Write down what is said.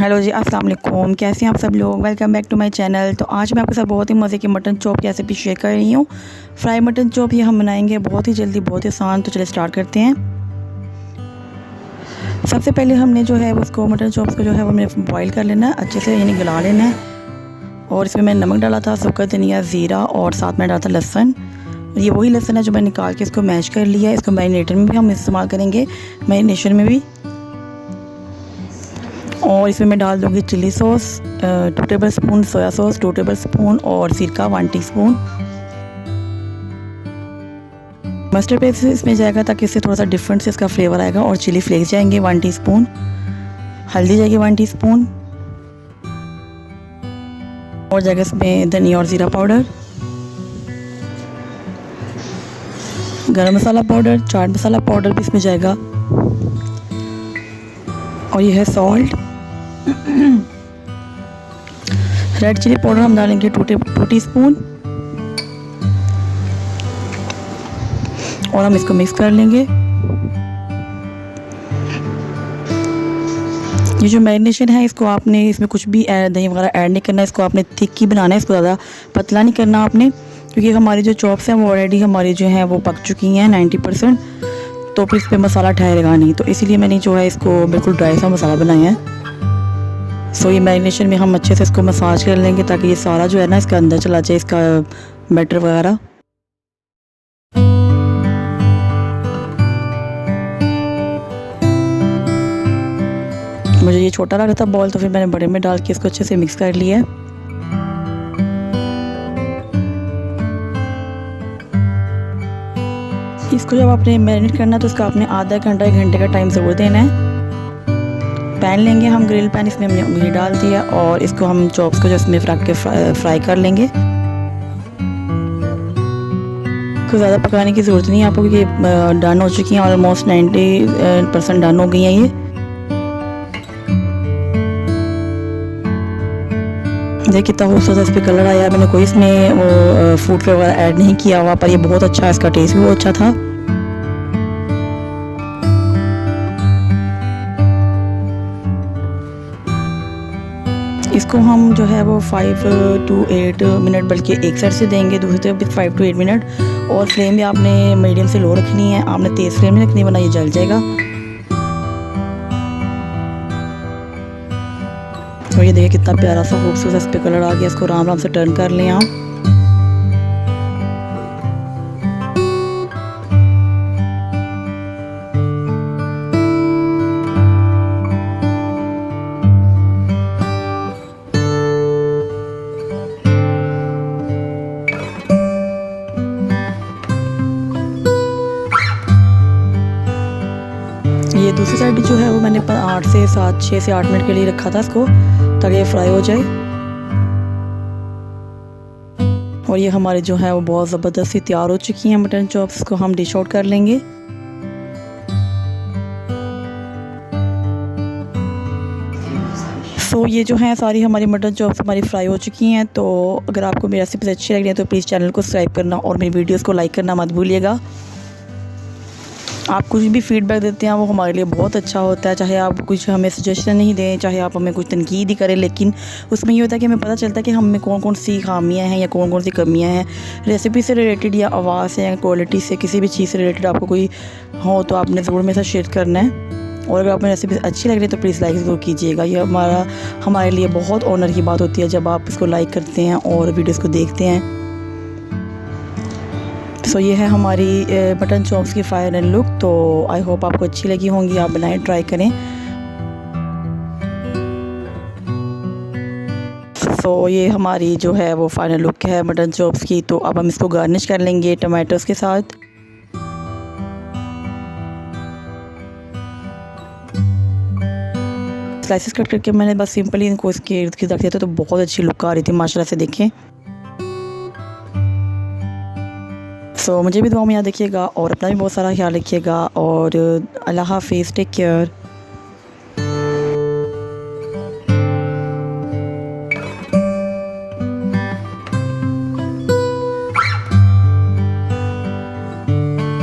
Hello जी, अस्सलाम वालेकुम। कैसे हैं आप सब लोग? Welcome back to my channel. तो आज मैं आपके साथ बहुत ही मज़े की मटन चॉप की रेसिपी शेयर कर रही हूँ। फ्राई मटन चॉप ये हम बनाएंगे बहुत ही जल्दी, बहुत ही आसान। तो चलिए स्टार्ट करते हैं। सबसे पहले हमने जो है उसको मटन चॉप्स को जो है वो मैंने बॉईल कर लेना है, अच्छे से यानी गला लेना है। और इसमें मैंने नमक डाला था, सूखा धनिया, ज़ीरा और साथ में डाला था लहसुन। ये वही लहसुन है जो मैंने निकाल के इसको मैश कर लिया है। इसको मैरिनेटर में भी हम इस्तेमाल करेंगे, मैरिनेशन में भी। और इसमें मैं डाल दूँगी chilli sauce 2 tablespoon, soya sauce 2 tablespoon और सिरका 1 टीस्पून। मस्टर्ड पेस्ट इसमें जाएगा ताकि इससे थोड़ा सा डिफरेंट से इसका फ्लेवर आएगा। और चिली फ्लेक्स जाएंगे 1 टीस्पून, हल्दी जाएगी 1 टीस्पून, और जाएगा इसमें धनिया और ज़ीरा पाउडर, गरम मसाला पाउडर, चाट मसाला पाउडर भी इसमें जाएगा, और ये है सॉल्ट। रेड चिली पाउडर हम डालेंगे 2 टीस्पून, और हम इसको मिक्स कर लेंगे। ये जो मैरिनेशन है इसको आपने इसमें कुछ भी दही वगैरह ऐड नहीं करना है। इसको आपने थिक ही बनाना है, इसको ज़्यादा पतला नहीं करना आपने, क्योंकि हमारी जो चॉप्स हैं वो ऑलरेडी हमारी जो हैं वो पक चुकी हैं 90%। तो फिर इस पर मसाला ठहरेगा नहीं, तो इसीलिए मैंने जो है इसको बिल्कुल ड्राई सा मसाला बनाया है। सो ये मैरिनेशन में हम अच्छे से इसको मसाज कर लेंगे ताकि ये सारा जो है ना इसका अंदर चला जाए, इसका बैटर वगैरह। मुझे ये छोटा लग रहा था बॉल, तो फिर मैंने बड़े में डाल के इसको अच्छे से मिक्स कर लिया है। इसको जब आपने मैरिनेट करना है तो इसका आपने आधा घंटा 1 घंटे का टाइम ज़रूर देना है। पैन लेंगे हम, ग्रिल पैन, इसमें हमने घी डाल दिया और इसको हम चॉप्स को जो इसमें रख के फ्राई कर लेंगे। को ज़्यादा पकाने की ज़रूरत नहीं है आपको, क्योंकि डन हो चुकी हैं, ऑलमोस्ट 90% डन हो गई हैं ये। देखिए कितना खूबसूरत इस पर कलर आया। मैंने कोई इसमें वो फूड कलर वगैरह ऐड नहीं किया हुआ, पर ये बहुत अच्छा है, इसका टेस्ट भी बहुत अच्छा था। इसको हम जो है वो 5 to 8 मिनट, बल्कि एक साइड से देंगे, दूसरी तरफ भी 5 to 8 मिनट। और फ्लेम भी आपने मीडियम से लो रखनी है, आपने तेज़ फ्लेम नहीं रखनी, वरना ये जल जाएगा। और ये देखिए कितना प्यारा सा खूबसूरत इस पे कलर आ गया। इसको आराम आराम से टर्न कर लें आप। ये दूसरी साइड जो है वो मैंने 6 से 8 मिनट के लिए रखा था इसको, ताकि ये फ्राई हो जाए। और ये हमारे जो है वो बहुत ज़बरदस्त सी तैयार हो चुकी हैं मटन चॉप्स। को हम डिश आउट कर लेंगे। सो ये जो है सारी हमारी मटन चॉप्स हमारी फ्राई हो चुकी हैं। तो अगर आपको मेरी रेसिपीज़ अच्छी लग रही है तो प्लीज़ चैनल को सब्सक्राइब करना और मेरी वीडियोज़ को लाइक करना मत भूलिएगा। आप कुछ भी फीडबैक देते हैं वो हमारे लिए बहुत अच्छा होता है। चाहे आप कुछ हमें सजेशन नहीं दें, चाहे आप हमें कुछ तनकीद ही करें, लेकिन उसमें ये होता है कि हमें पता चलता है कि हम में कौन कौन सी खामियां हैं या कौन कौन सी कमियां हैं। रेसिपी से रिलेटेड या आवाज़ से या क्वालिटी से, किसी भी चीज़ से रिलेटेड आपको कोई हो तो आपने ज़रूर मेरे साथ शेयर करना है। और अगर आपको रेसिपी अच्छी लग रही है तो प्लीज़ लाइक ज़रूर कीजिएगा। ये हमारे लिए बहुत ऑनर की बात होती है जब आप इसको लाइक करते हैं और वीडियोज़ को देखते हैं। सो ये है हमारी मटन चॉप्स की फाइनल लुक। तो आई होप आपको अच्छी लगी होंगी, आप बनाएं, ट्राई करें। सो ये हमारी जो है वो फाइनल लुक है मटन चॉप्स की। तो अब हम इसको गार्निश कर लेंगे टमाटोस के साथ। स्लाइसेस कट करके मैंने बस सिंपली इनको इसके इर्द गिर्द रख दिया था, तो बहुत अच्छी लुक आ रही थी माशाल्लाह से। देखें। सो मुझे भी दुआ में याद रखिएगा और अपना भी बहुत सारा ख्याल रखिएगा। और अल्लाह हाफिज़, टेक केयर।